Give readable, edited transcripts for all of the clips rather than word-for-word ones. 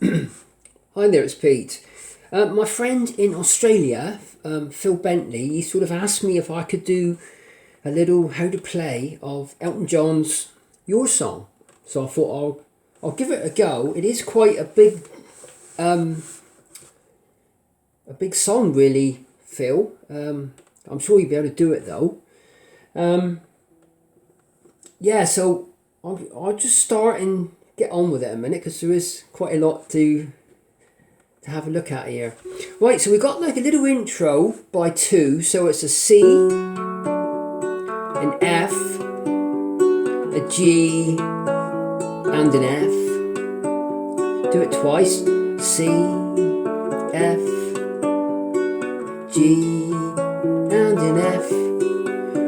Hi there, it's Pete. My friend in Australia, Phil Bentley, he sort of asked me if I could do a little how to play of Elton John's Your Song. So I thought I'll give it a go. It is quite a big song, really, Phil. I'm sure you'll be able to do it though. Yeah, so I'll just start and get on with it a minute because there is quite a lot to have a look at here. Right, so we got like a little intro by two, so it's a C, an F, a G, and an F. Do it twice. C, F, G, and an F.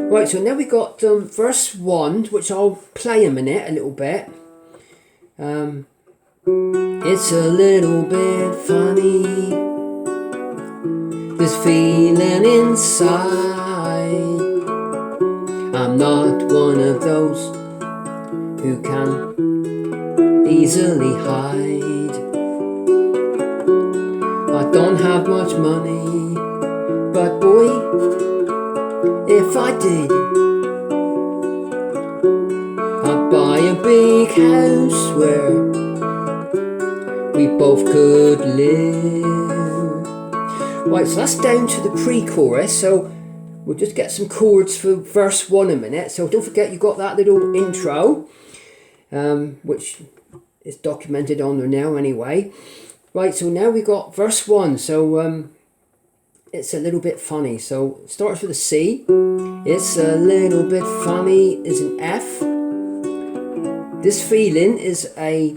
Right, so now we got verse 1, which I'll play a minute, a little bit. It's a little bit funny, this feeling inside. I'm not one of those who can easily hide. I don't have much money, but boy, if I did, I'd buy a big house where we both could live. Right, so that's down to the pre-chorus, so we'll just get some chords for verse 1 a minute. So don't forget you got that little intro, which is documented on there now anyway. Right, so now we got verse 1, so it's a little bit funny. So it starts with a C. It's a little bit funny is an F. This feeling is a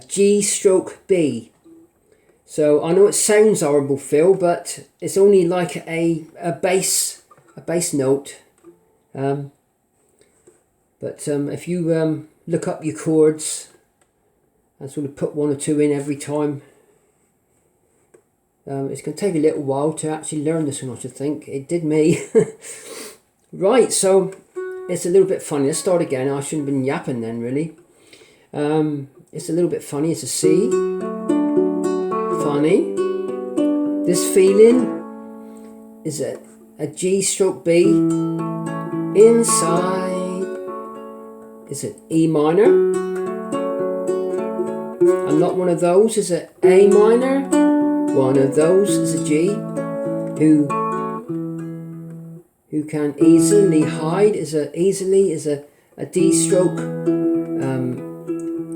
G stroke B. So I know it sounds horrible, Phil, but it's only like a bass note. But if you look up your chords and sort of put one or two in every time, it's going to take a little while to actually learn this one, I should think. It did me. Right, so it's a little bit funny. Let's start again. I shouldn't have been yapping then, really. It's a little bit funny. It's a C. Funny. This feeling is a G stroke B. Inside is an E minor. I'm not one of those is an A minor. One of those is a G. Who can easily hide is a D stroke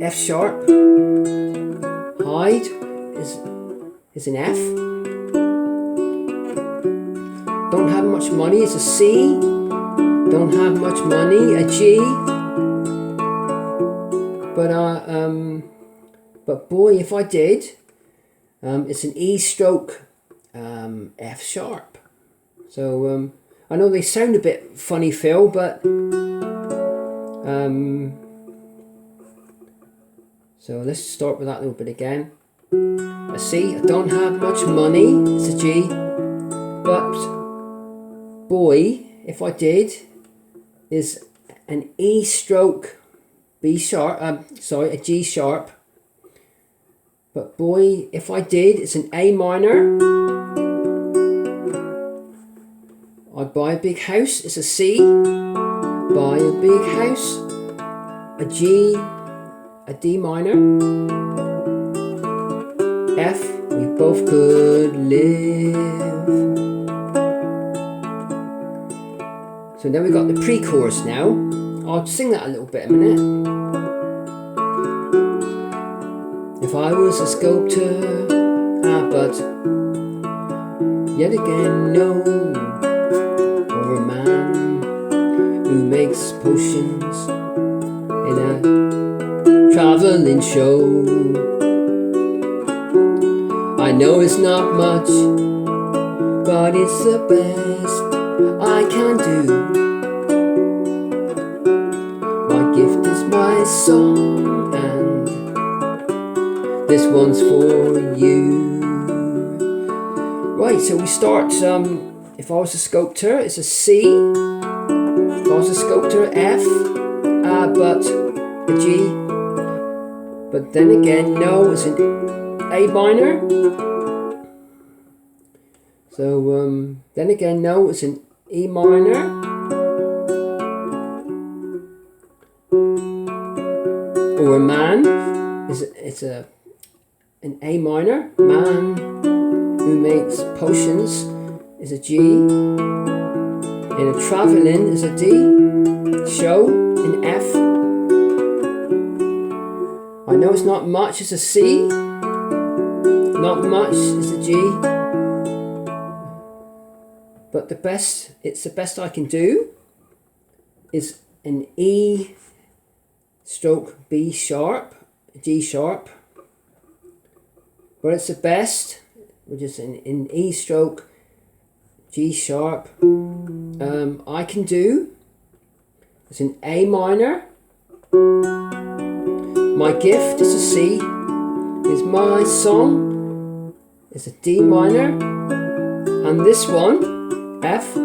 F sharp. Hide is an F. Don't have much money is a C. Don't have much money a G. But boy, if I did, it's an E stroke F sharp. So I know they sound a bit funny, Phil, but so let's start with that little bit again. A C, I don't have much money, it's a G. But boy, if I did, is an E stroke B sharp, a G sharp. But boy, if I did, it's an A minor. I'd buy a big house, it's a C. Buy a big house, a G, a D minor, F, we both could live. So then we got the pre-chorus now. I'll sing that a little bit a minute. If I was a sculptor, but yet again no, or a man who makes potions in a traveling show. I know it's not much, but it's the best I can do. My gift is my song, and this one's for you. Right, so we start, if I was a sculptor, it's a C. If I was a sculptor, F, but a G. But then again, no is an A minor. So then again, no is an E minor. Or a man is an A minor. Man who makes potions is a G. And a travelling is a D. Show in F. I know it's not much is a C. Not much is a G. But it's the best I can do is an E stroke B sharp, G sharp. But it's the best, which is in E stroke G sharp. I can do is an A minor. My gift is a C. Is my song is a D minor. And this one, F,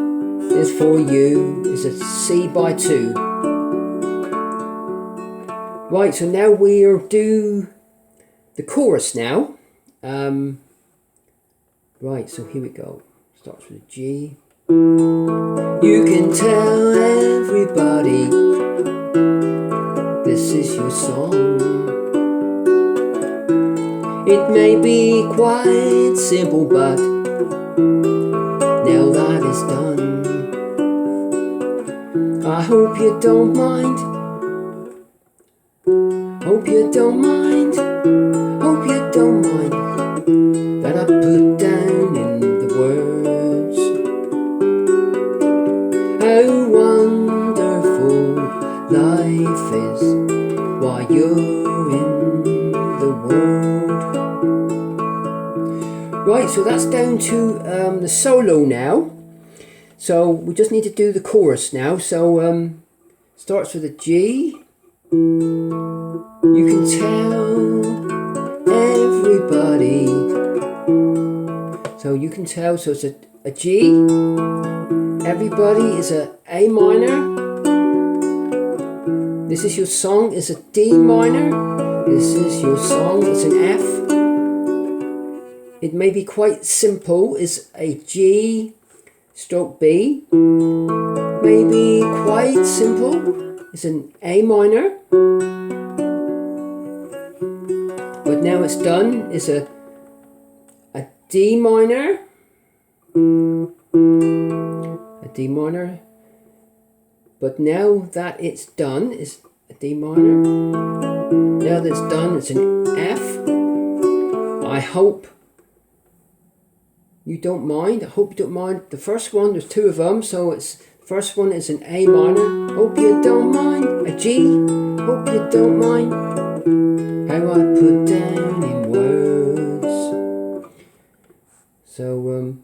is for you, is a C by 2. Right, so now we'll do the chorus now. Right, so here we go. Starts with a G. You can tell everybody this is your song. It may be quite simple, but now that is done, I hope you don't mind. Hope you don't mind. Hope you don't mind that I put down in the words how wonderful life is while you're in the world. Right, so that's down to the solo now. So we just need to do the chorus now. So starts with a G. You can tell everybody. So you can tell, so it's a G. Everybody is a A minor. This is your song is a D minor. This is your song is an F. It may be quite simple, is a G stroke B. Maybe quite simple, is an A minor. But now it's done, is a D minor. A D minor. But now that it's done, is a D minor. Now that it's done, it's an F. I hope you don't mind. I hope you don't mind. The first one, there's 2 of them, so it's the first one is an A minor. Hope you don't mind. A G. Hope you don't mind how I put down in words. So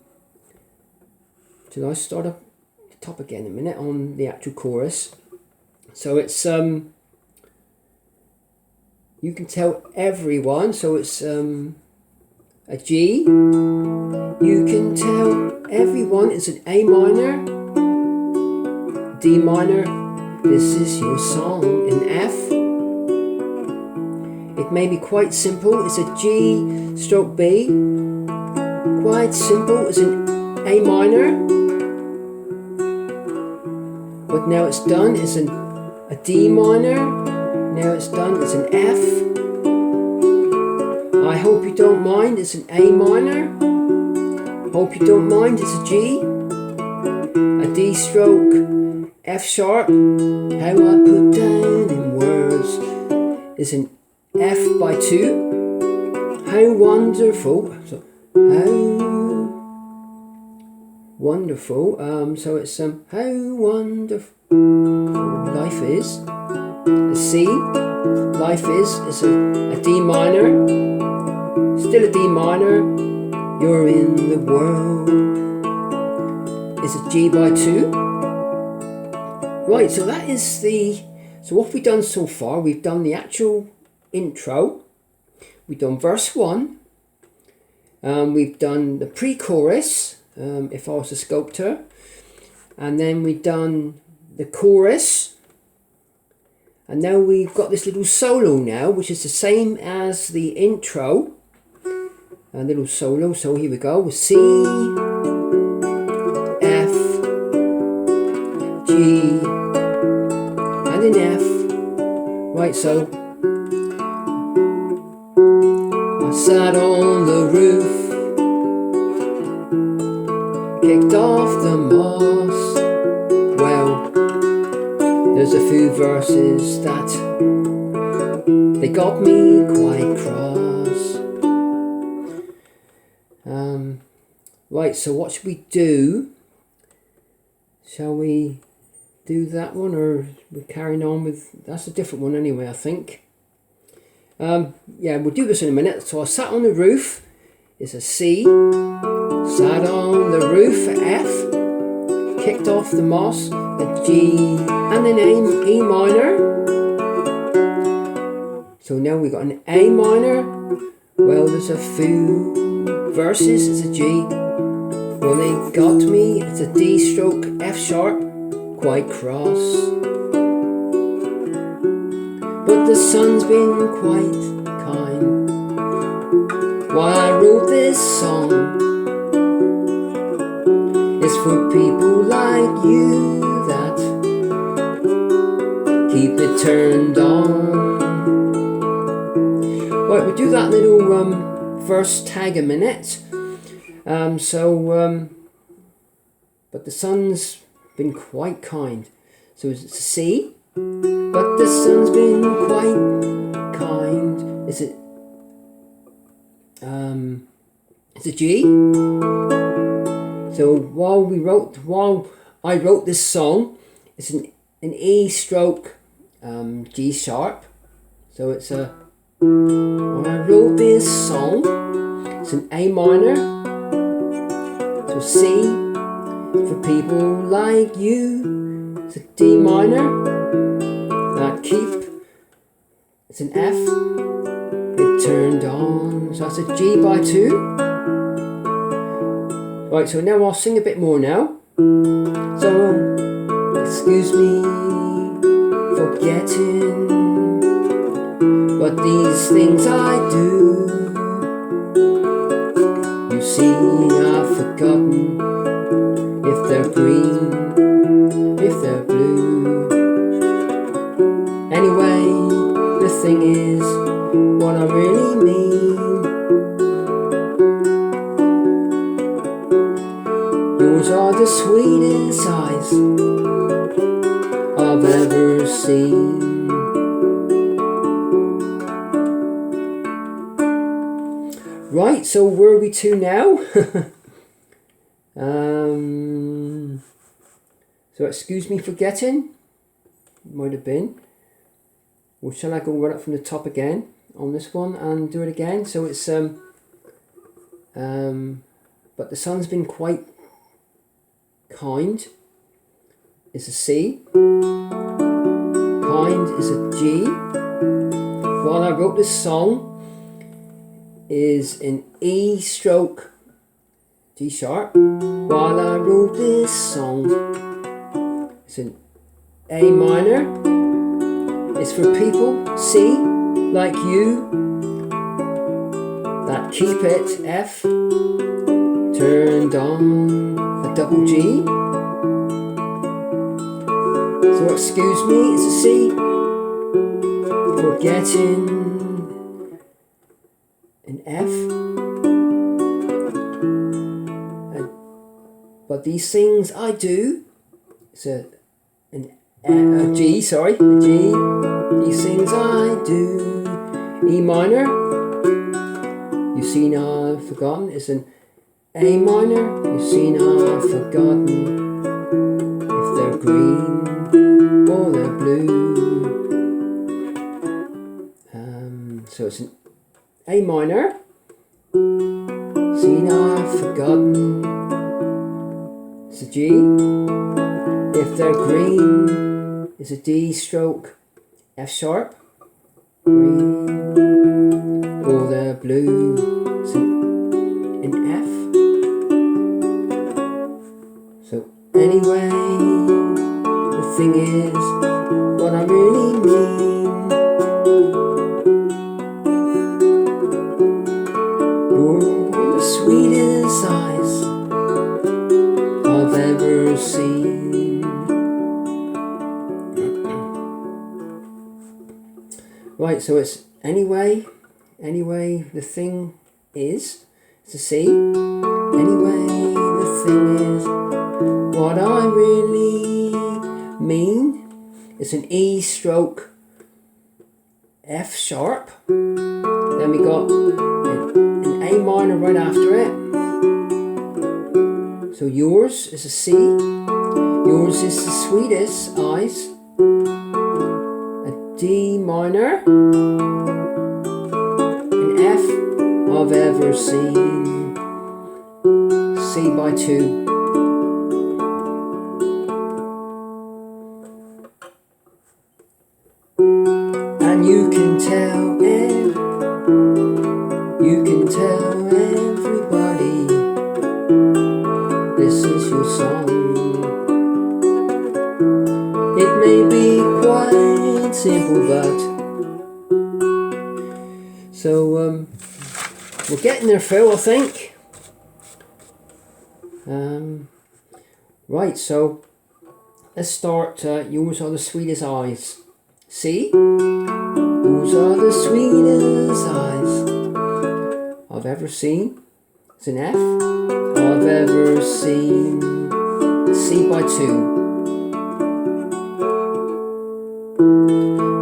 shall I start up the top again in a minute on the actual chorus? So it's you can tell everyone. So it's a G. You can tell everyone is an A minor. D minor. This is your song in F. It may be quite simple. It's a G stroke B. Quite simple is an A minor. But now it's done is a D minor. Now it's done is an F. I hope you don't mind is an A minor. Hope you don't mind is a G. A D stroke F sharp. How I put down in words is an F by 2. How wonderful. So how wonderful. So it's how wonderful life is. A C. Life is a D minor. Still a D minor. You're in the world. Is a G by 2. Right, so that is so what have we done so far? We've done the actual intro. We've done verse 1. We've done the pre-chorus, if I was a sculptor. And then we've done the chorus. And now we've got this little solo now, which is the same as the intro. A little solo, so here we go. C, F, G, and an F. Right, so I sat on the roof, kicked off the moss. Well, there's a few verses that they got me quite cross. Right, so what should we do? Shall we do that one, or we're carrying on with, that's a different one anyway, I think. Yeah, we'll do this in a minute. So I sat on the roof is a C, sat on the roof F, kicked off the moss a G, and then E minor. So now we got an A minor. Well, there's a few verses, it's a G. Well, they got me, it's a D stroke F sharp, quite cross. But the sun's been quite kind while I wrote this song. It's for people like you that keep it turned on. Right, we'll do that little verse tag a minute. But the sun's been quite kind. So it's a C, but the sun's been quite kind. Is it? It's a G. So while I wrote this song, it's an E stroke G sharp. So it's a, when I wrote this song, it's an A minor. So C for people like you. It's a D minor. That keep. It's an F. It turned on. So that's a G by 2. Right, so now I'll sing a bit more now. So excuse me for getting, but these things I do, you see, I've forgotten if they're green, if they're blue. Anyway, the thing is, what I really mean, yours are the sweetest eyes I've ever seen. Right, so where are we to now? So excuse me for getting, might have been. Or shall I go right up from the top again on this one and do it again? So it's but the sun's been quite kind. It's a C. Kind is a G. While I wrote this song is an E stroke G sharp. While I wrote this song, it's an A minor. It's for people, C, like you, that keep it, F, turned on, a double G. So excuse me, it's a C, for getting an F. But these things I do, it's a G, sorry, a G. These things I do. E minor, you've seen I've forgotten. It's an A minor, you've seen I've forgotten if they're green or they're blue. So it's an A minor, seen I've forgotten. It's a G. If they're green, it's a D stroke F sharp. Green. Or they're blue, it's an F. So anyway, the thing is, what I really mean, You're the sweetest eyes I've ever seen. Right, so it's anyway, the thing is, it's a C. Anyway, the thing is, what I really mean is an E stroke F sharp. Then we got an A minor right after it. So yours is a C. Yours is the sweetest eyes. A D minor. An F I've ever seen. C by 2. And you can tell everybody this is your song. It may be quite simple, but so we're getting there, Phil, I think. Right, so let's start. Yours are the sweetest eyes. C. Yours are the sweetest eyes I've ever seen. It's an F. I've ever seen. C by 2.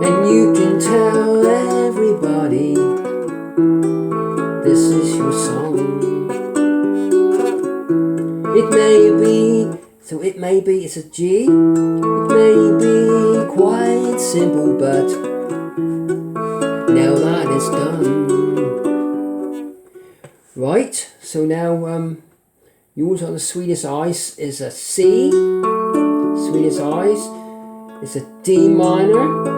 And you can tell everybody this is your song. It may be, it's a G. It may be quite simple, but now that is done. Right, so now yours are the sweetest eyes is a C. Sweetest eyes is a D minor.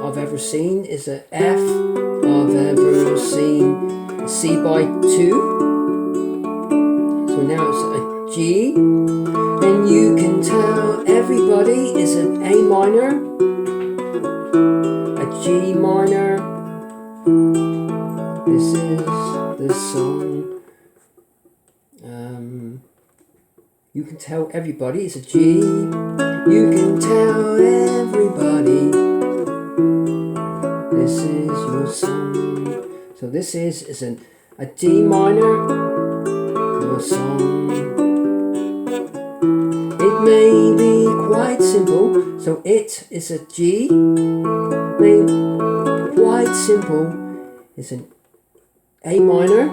I've ever seen is a F. I've ever seen a C by 2. So now it's a G, and you can tell everybody is an A minor, a G minor. This is the song. You can tell everybody it's a G. You can tell everybody this is your song. So this is a D minor. Your song. It may be quite simple, so it is a G. May quite simple is an A minor,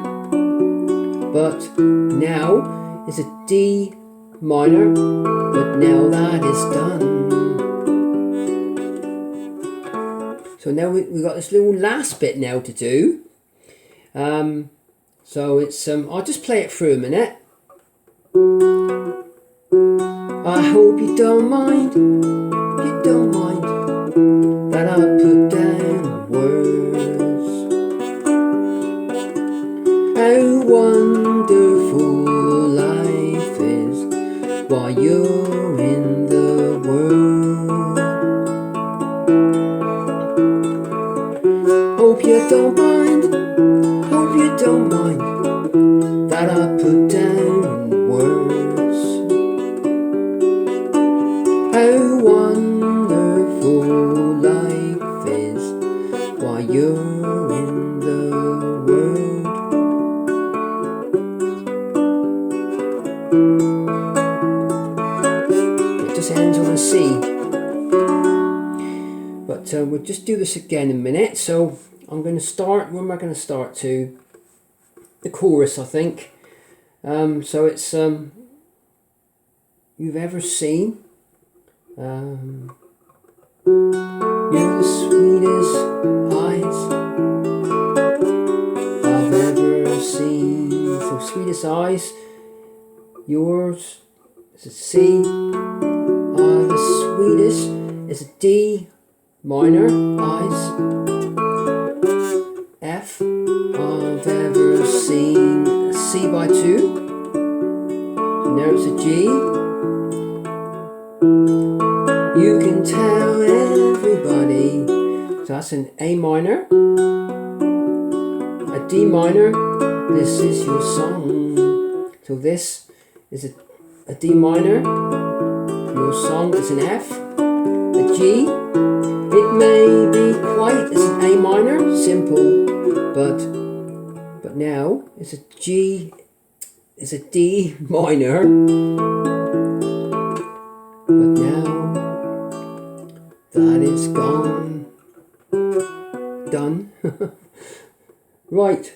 but now is a D minor, but now that is done. So now we got this little last bit now to do. So it's I'll just play it through a minute. I hope you don't mind that I put down words. How wonderful life is while you're in the world. Hope you don't mind that I put down words. How wonderful life is while you're in the world. It just ends on a C. But we'll just do this again in a minute. So I'm going to start. Where am I going to start to? The chorus, I think. So it's you've ever seen. You're the sweetest eyes I've ever seen. So sweetest eyes. Yours is a C. The sweetest is a D minor. Eyes. F. I've ever seen a C by 2. Now it's a G. You can tell everybody. So that's an A minor, a D minor, this is your song. So this is a D minor, your song is an F, a G, it may be quite as an A minor, simple, but now it's a G, it's a D minor, but now that is gone, done. Right,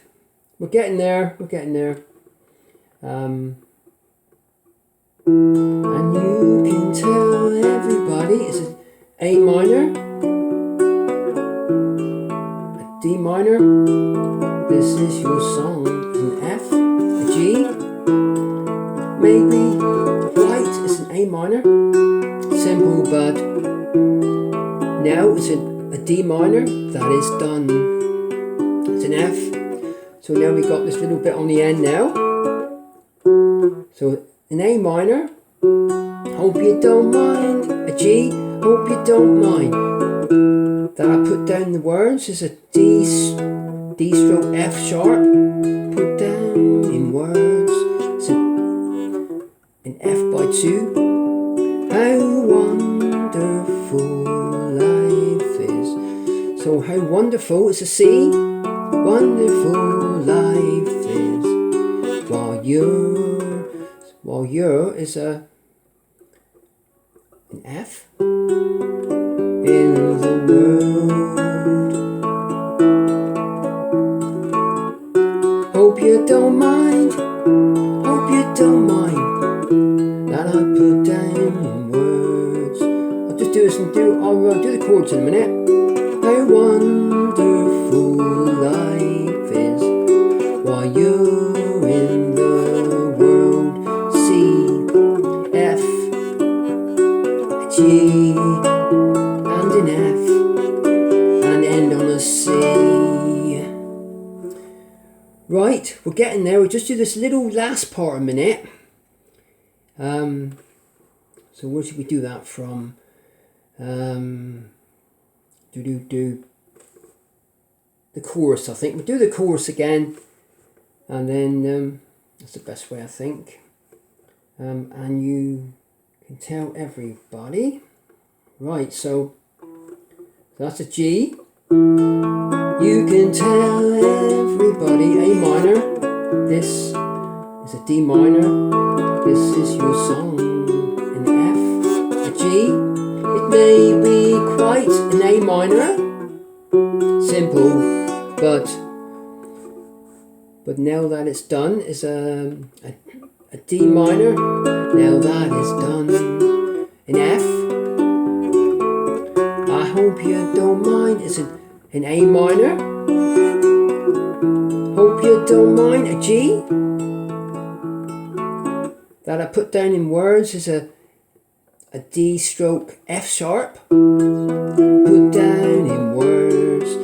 we're getting there, and you can tell everybody it's an A minor, a D minor, this is your song, an F, a G, maybe right is an A minor, simple, but now it's a D minor, that is done, it's an F, so now we got this little bit on the end now, so an A minor, hope you don't mind, a G, hope you don't mind, that I put down the words is a D stroke F sharp, put down in words, so an F by 2, how wonderful life is, so how wonderful is a C, wonderful life is, while you're is an F in the world. Hope you don't mind that I put down in words. I'll just do this and I'll do the chords in a minute. How wonderful life is while you're in the world. C, F, G, and an F, and end on a C. Right, we're getting there. We'll just do this little last part a minute. So where should we do that from? The chorus, I think. We'll do the chorus again, and then that's the best way, I think. And you can tell everybody. Right, so that's a G. You can tell everybody, A minor. This is a D minor. This is your song, an F, a G. It may be quite an A minor, simple, but now that it's done is a D minor. Now that is done, an F. I hope you don't mind. It's an A minor. Hope you don't mind, a G. That I put down in words is a D stroke F sharp. Put down in words.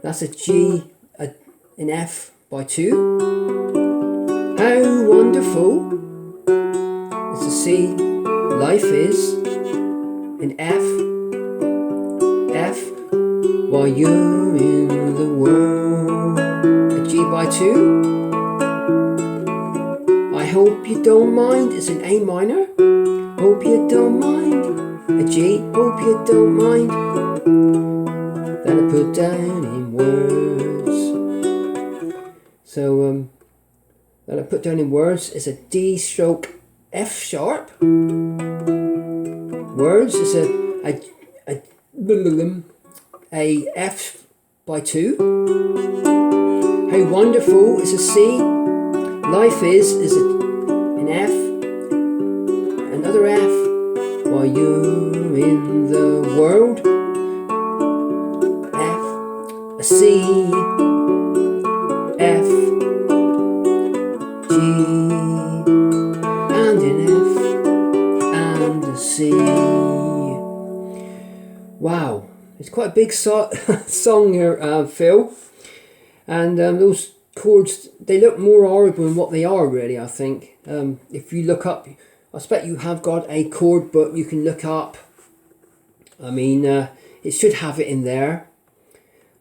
That's a G, an F by 2. How wonderful is a C. Life is an F. While you're in the world. A G by 2. I hope you don't mind is an A minor. Hope you don't mind, a G. Hope you don't mind that I put down in words. So that I put down in words is a D stroke F sharp. Words is a F by 2. How wonderful is a C. Life is an F, another F, while you're in the world. F, a C, F, G, and an F, and a C. Wow, it's quite a big song here, Phil. And those chords, they look more horrible than what they are, really, I think. If you look up, I expect you have got a chord book you can look up. I mean, it should have it in there.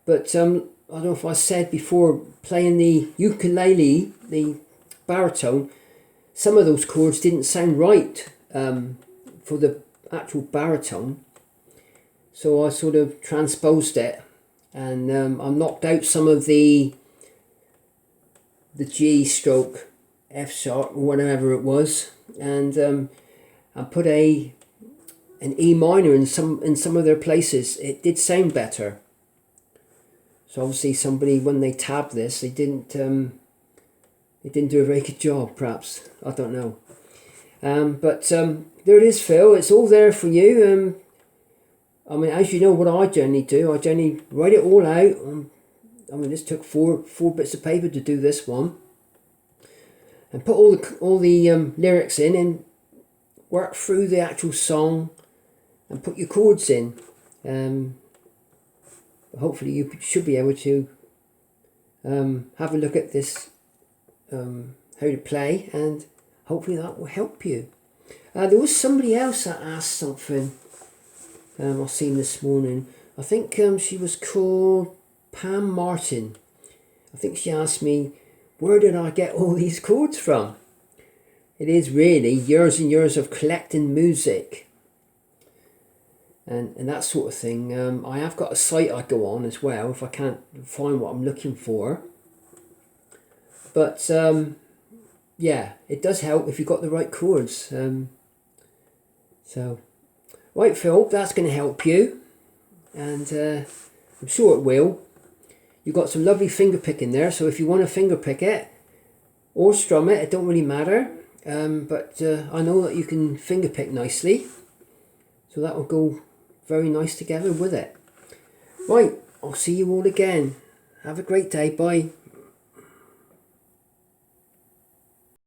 But I I don't know if I said before, playing the ukulele, the baritone, some of those chords didn't sound right for the actual baritone. So I sort of transposed it, and I knocked out some of the G stroke F sharp or whatever it was, and I put an E minor in some of their places. It did sound better. So obviously somebody, when they tabbed this, they didn't do a very good job, perhaps. I don't know. But there it is, Phil. It's all there for you. I mean, as you know, what I generally do, I generally write it all out. I mean, this took four bits of paper to do this one, and put all the lyrics in and work through the actual song, and put your chords in. Hopefully, you should be able to have a look at this, how to play, and hopefully that will help you. There was somebody else that asked something. I've seen this morning. I think she was called Pam Martin. I think she asked me, where did I get all these chords from? It is really years and years of collecting music and that sort of thing. I have got a site I go on as well if I can't find what I'm looking for. But yeah, it does help if you've got the right chords. So, right, Phil, that's going to help you, and I'm sure it will. You've got some lovely finger picking there, so if you want to finger pick it or strum it, it don't really matter. But I know that you can finger pick nicely, so that will go very nice together with it. Right, I'll see you all again. Have a great day. Bye.